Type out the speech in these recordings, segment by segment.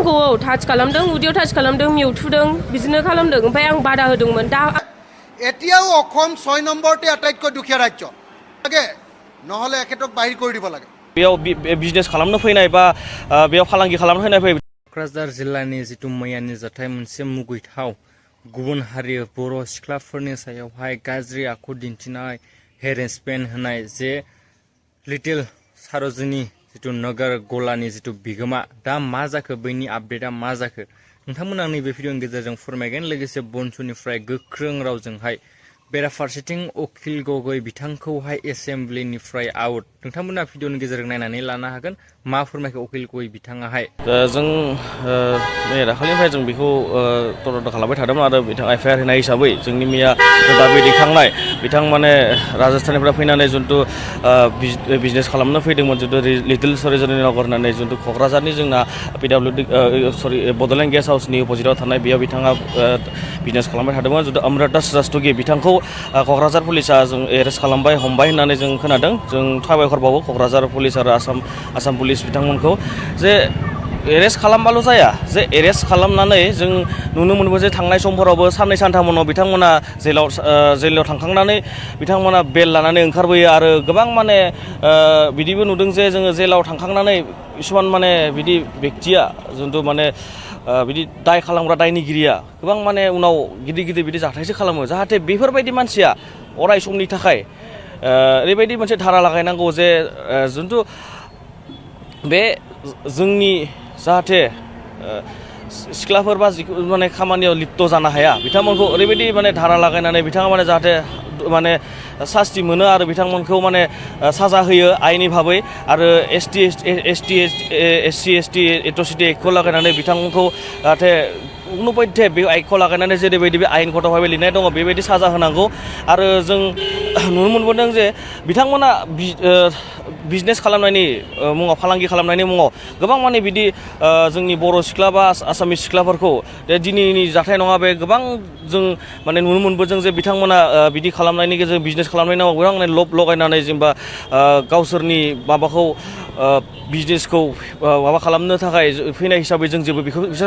नांगौ टाच खालामदों उदैयाव टाच खालामदों मिउथुदों बिदिनो खालामदों ओमफ्राय आं बादा होदोंमोन दा এতিয়াও অসম 6 নম্বৰতে আটাইতকৈ দুখীয়া ৰাজ্য লাগে নহলে এখেতক বাহিৰ কৰি দিব লাগে बेयाव बिजनेस खालामनो फैनाय बा बेयाव फालांगि खालामनो फैनाय क'क्राझार जिल्लानि जिथु मैयानि जाथाय मोनसे मुगैथाव गुबुन हारि बर' सिख्लाफोरनि सायावहाय गाज्रि आखु दिन्थिनाय हेरेसमेन्ट होनाय जे लिटिल सार'जिनी जिथु नगर गलानि जिथु बिगोमा दा मा जाखो बैनि आपडेटआ मा जाखो नोंथांमोना नैबे भिडिअनि गेजेरजों फोरमायगोन लोगोसे बनसुनिफ्राय गोख्रों रावजोंहाय बेराफारसेथिं अखिल गगৈ बिथांखौहाय एसेम्ब्लिनिफ्राय आउट नोंथांमोना भिडिअनि गेजेरजों नायनानै लानो हागोन मा फोरमायखो अखिल गगৈ बिथाङाहाय जों नै दाखालिनिफ्राय जों बेखौ तदन्त खालामबाय थादोंमोन आरो बिथाङा एफआइआर होनाय हिसाबै जोंनि मैया दाबि दैखांनाय बिथां माने राजस्थाननिफ्राय फैनानै जिथु बिजनेस खालामनो फैदोंमोन जिथु लिटिल सार'जिनी नगर होननानै जिथु क'क्राझारनि जोंना पिडब्लिउडि बड'लेण्ड गेस्ट हाउसनि अपोजिटआव थानाय बेयाव बिथाङा बिजनेस खालामबाय थादोंमोन जिथु अमृता राजथगि बिथांखौ क'क्राझार पुलिसा जों एरेस्ट खालामबाय हमबाय होननानै जों खोनादों जों साबायखर बावो क'क्राझार पुलिस आरो आसाम पुलिस बिथांमोनखौ जे एरेस्ट खालामबाल' जाया जे एरेस्ट खालामनानै जों नुनो मोनबो जे थांनाय समफोरावबो साननै सानथाम उनाव बिथांमोना जेलाव थांखांनानै बिथांमोना बेल लानानै ओंखारबोयो आरो गोबां माने बिदिबो नुदों जे जोङो जेलाव थांखांनानै किसुमान माने बिदि बेक्तिया जिथु माने बिदि दाय खालामग्रा दायनिगिरिया गोबां माने उनाव गिदिर बिदि जाथायसो खालामो जाहाथे बेफोरबायदि मानसिया अराय समनि थाखाय ओरैबायदि मोनसे धारा लागायनांगौ जे जिथु बे जोंनि जाहाथे सिख्लाफोर बा माने खामानियाव लिप्त जानो हाया बिथांमोनखौ ओरैबायदि माने धारा लागायनानै बिथाङा माने जाहाथे माने सास्ति मोनो आरो बिथांमोनखौ माने साजा होयो आयेननि भाबै आरो एससि एसटि एट्रसिटि एक्टखौ लागायनानै बिथांमोनखौ जाहाथे अनुपैधे बे एक्टखौ लागायनानै जेरैबायदि बे आयेन गथ'भाबै लिरनाय दङ बेबायदि साजा होनांगौ आरो जों नुनो मोनबोदों जे बिथांमोना बिजनेस खालामनायनि मुङाव फालांगि खालामनायनि मुङाव गोबां माने बिदि जोंनि बर' सिख्ला बा आसामिस सिख्लाफोरखौ दिनैनि जाथाय नङा बे गोबां जों माने नुनो मोनबोदों जे बिथांमोना बिदि खालामनायनि गेजेरजों बिजनेस खालामनायनि नामाव गोबां माने लब लगायनानै जेनेबा गावसोरनि माबाखौ बिजनेसखौ माबा खालामनो थाखाय फैनाय हिसाबै जों जेबो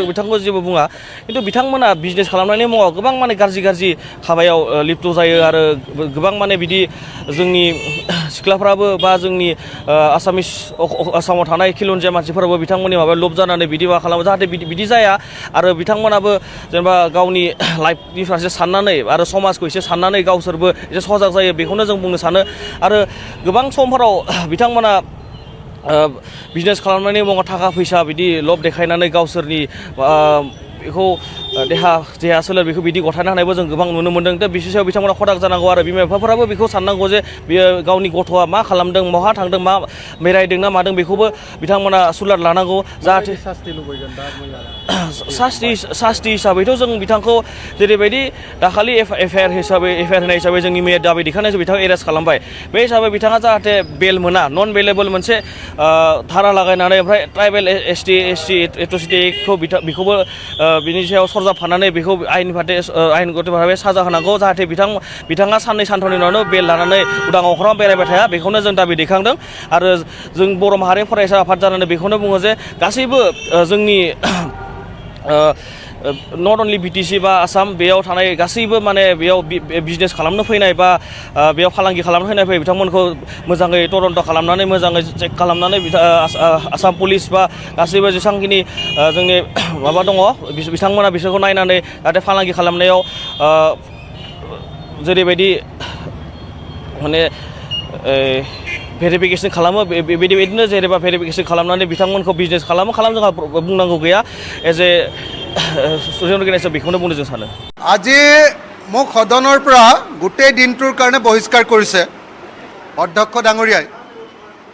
बिथांखौ जेबो बुङा खिन्थु बिथांमोना बिजनेस खालामनायनि मुङाव गोबां माने गाज्रि हाबायाव लिप्त जायो आरो गोबां माने बिदि जोंनि सिख्लाफ्राबो बा जोंनि आसामाव थानाय खिलन्जिया मानसिफोराबो बिथांमोननि माबायाव लब जानानै बिदि मा खालामो जाहाथे बिदि जाया आरो बिथांमोनाबो जेनेबा गावनि लाइफनि फारसे साननानै आरो समाजखौ एसे साननानै गावसोरबो एसे सजाग जायो बेखौनो जों बुंनो सानो आरो गोबां समफोराव बिथांमोना बिजनेस खालामनायनि मुङाव थाखा फैसा बिदि लब देखायनानै गावसोरनि बेखौ देहा सोलेर बेखौ बिदि गथायनो हानायबो जों गोबां नुनो मोन्दों दा बिनि सायाव बिथांमोना खदाग जानांगौ आरो बिमा बिफाफोराबो बेखौ साननांगौ जे बियो गावनि गथ'आ मा खालामदों बहा थांदों मा बेरायदों ना मादों बेखौबो बिथांमोना सुलाद लानांगौ जाहाथे सास्ति हिसाबैथ' जों बिथांखौ जेरैबायदि दाखालि एफआइआर होनाय हिसाबै जोंनि मैया दाबि दिखांनाय बिथांखौ एरेस्ट खालामबाय बे हिसाबै बिथाङा जाहाथे बेल मोना नन बेलेबल मोनसे धारा लागायनानै ओमफ्राय ट्राइबेल एसटि एट्रसिटि एक्टखौ बेखौबो बिनि सायाव सरजाबफानानै बेखौ आयेन गथ'भाबै साजा होनांगौ जाहाथे बिथाङा साननै सानथामनि उनावनो बेल लानानै उदां अख्राङाव बेरायबाय थाया बेखौनो जों दाबि दैखांदों आरो जों बर' माहारि फरायसा आफाद जानानै बेखौनो बुङो जे गासैबो जोंनि नट अनलि बिटिसि बा आसाम बेयाव थानाय गासैबो माने बेयाव बिजनेस खालामनो फैनाय बा बेयाव फालांगि खालामनो फैनाय बिथांमोनखौ मोजाङै तदन्त खालामनानै मोजाङै चेक खालामनानै आसाम पुलिस बा गासैबो जेसेबांखिनि जोंनि माबा दङ बिथांमोना बिसोरखौ नायनानै जाहाथे फालांगि खालामनायाव जेरैबायदि माने भेरिफिकेसन खालामो बेबायदिनो जेनेबा भेरिफिकेसन खालामनानै बिथांमोनखौ बिजनेस खालामो जोंहा बुंनांगौ गैया एज ए स्टुडेन्ट अर्गेनाइजेसन बेखौनो बुंनो जों सानो আজি মোক সদনৰ পৰা গোটেই দিনটোৰ কাৰণে বহিষ্কাৰ কৰিছে অধ্যক্ষ ডাঙৰীয়াই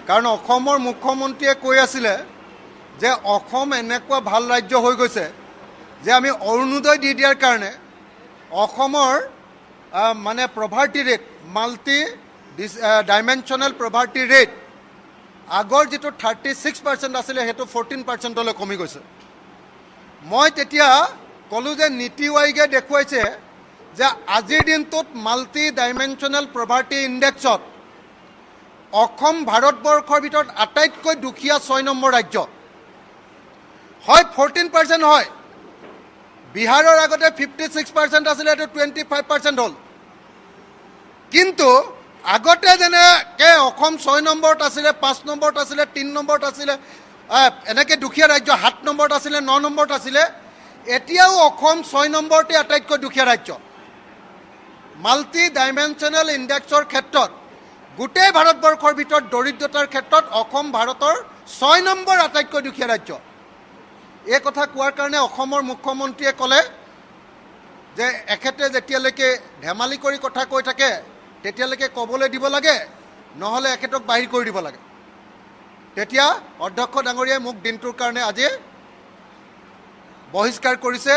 কাৰণ অসমৰ মুখ্যমন্ত্ৰীয়ে কৈ আছিলে যে অসম এনেকুৱা ভাল ৰাজ্য হৈ গৈছে যে আমি অৰুণোদয় দি দিয়াৰ কাৰণে অসমৰ মানে poverty rate multi dimensional poverty rate আগৰ যিটো 36% আছিলে সেইটো 14%লৈ কমি গৈছে মই তেতিয়া ক'লোঁ যে নীতি আয়োগে দেখুৱাইছে যে আজিৰ দিনটোত মাল্টি ডাইমেনশ্যনেল প্ৰভাৰ্টি ইণ্ডেক্সত অসম ভাৰতবৰ্ষৰ ভিতৰত আটাইতকৈ দুখীয়া 6 নম্বৰ ৰাজ্য হয় 14% হয় বিহাৰৰ আগতে 56% আছিলে এটো 25% হ'ল কিন্তু আগতে যেনেকৈ অসম 6 নম্বৰত আছিলে 5 নম্বৰত আছিলে 3 নম্বৰত আছিলে এনেকৈ দুখীয়া ৰাজ্য 7 নম্বৰত আছিলে 9 নম্বৰত আছিলে এতিয়াও অসম 6 নম্বৰতে আটাইতকৈ দুখীয়া ৰাজ্য মাল্টি ডাইমেনশ্যনেল ইণ্ডেক্সৰ ক্ষেত্ৰত গোটেই ভাৰতবৰ্ষৰ ভিতৰত দৰিদ্ৰতাৰ ক্ষেত্ৰত অসম ভাৰতৰ 6 নম্বৰ আটাইতকৈ দুখীয়া ৰাজ্য এই কথা কোৱাৰ কাৰণে অসমৰ মুখ্যমন্ত্ৰীয়ে ক'লে যে এখেতে যেতিয়ালৈকে ধেমালি কৰি কথা কৈ থাকে তেতিয়ালৈকে ক'বলৈ দিব লাগে নহ'লে এখেতক বাহিৰ কৰি দিব লাগে তেতিয়া অধ্যক্ষ ডাঙৰীয়াই মোক দিনটোৰ কাৰণে আজি বহিষ্কাৰ কৰিছে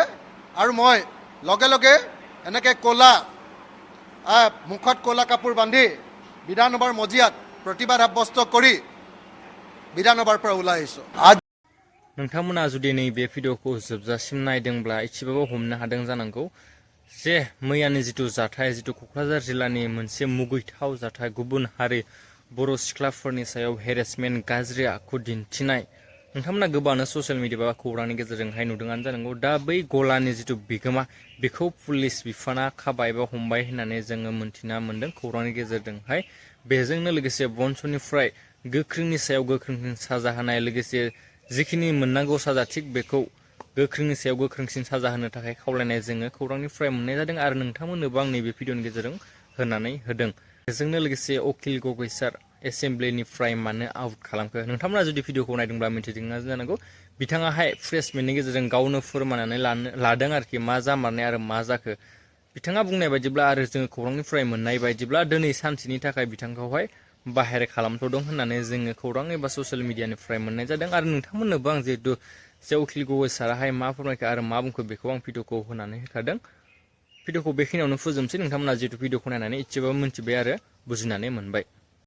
আৰু মই লগে লগে এনেকৈ ক'লা মুখত ক'লা কাপোৰ বান্ধি বিধানসভাৰ মজিয়াত প্ৰতিবাদ সাব্যস্ত কৰি বিধানসভাৰ পৰা ওলাই আহিছোঁ नोंथांमोना जुदि नैबे भिडिअखौ जोबजासिम नायदोंब्ला एसेबाबो हमनो हादों जानांगौ जे मैयानि जिथु जाथाय जिथु क'क्राझार जिल्लानि मोनसे मुगैथाव जाथाय गुबुन हारि बर' सिख्लाफोरनि सायाव हेरेसमेन्ट गाज्रि आखु दिन्थिनाय नोंथांमोना गोबांनो ससियेल मिडिया बा खौरांनि गेजेरजोंहाय नुदोंआनो जानांगौ दा बै गलानि जिथु बिगोमा बेखौ पुलिस बिफाना खाबाय बा हमबाय होननानै जोङो मोन्थिना मोन्दों खौरांनि गेजेरजोंहाय बेजोंनो लोगोसे बन्सनिफ्राय गोख्रोंनि सायाव गोख्रोंसिन साजा होनाय लोगोसे जिखिनि मोननांगौ साजा थिग बेखौ गोख्रोंनि सायाव गोख्रोंसिन साजा होनो थाखाय खावलायनाय जोङो खौरांनिफ्राय मोननाय जादों आरो नोंथांमोननोबो आं नैबे भिडिअनि गेजेरजों होनानै होदों बेजोंनो लोगोसे अखिल गगৈ सार एसेम्ब्लिनिफ्राय मानो आउट खालामखो नोंथांमोना जुदि भिडिअखौ नायदोंब्ला मिथिदोंना जानांगौ बिथाङाहाय प्रेस मिटनि गेजेरजों गावनो फोरमायनानै लादों आरोखि मा जामारनाय आरो मा जाखो बिथाङा बुंनाय बायदिब्ला आरो जोङो खौरांनिफ्राय मोननाय बायदिब्ला दिनै सानसेनि थाखाय बिथांखौहाय बाहेर खालामथ'दों होननानै जोङो खौरां एबा ससियेल मिडियानिफ्राय मोननाय जादों आरो नोंथांमोननोबो आं जिहेतु जे अखिल गगৈ साराहाय मा फोरमायखो आरो मा बुंखो बेखौ आं भिडिअखौ होनानै होखादों भिडिअखौ बेखिनियावनो फोजोबनोसै नोंथांमोना जिहेतु भिडिअखौ नायनानै एसेबाबो मिन्थिबाय आरो बुजिनानै मोनबाय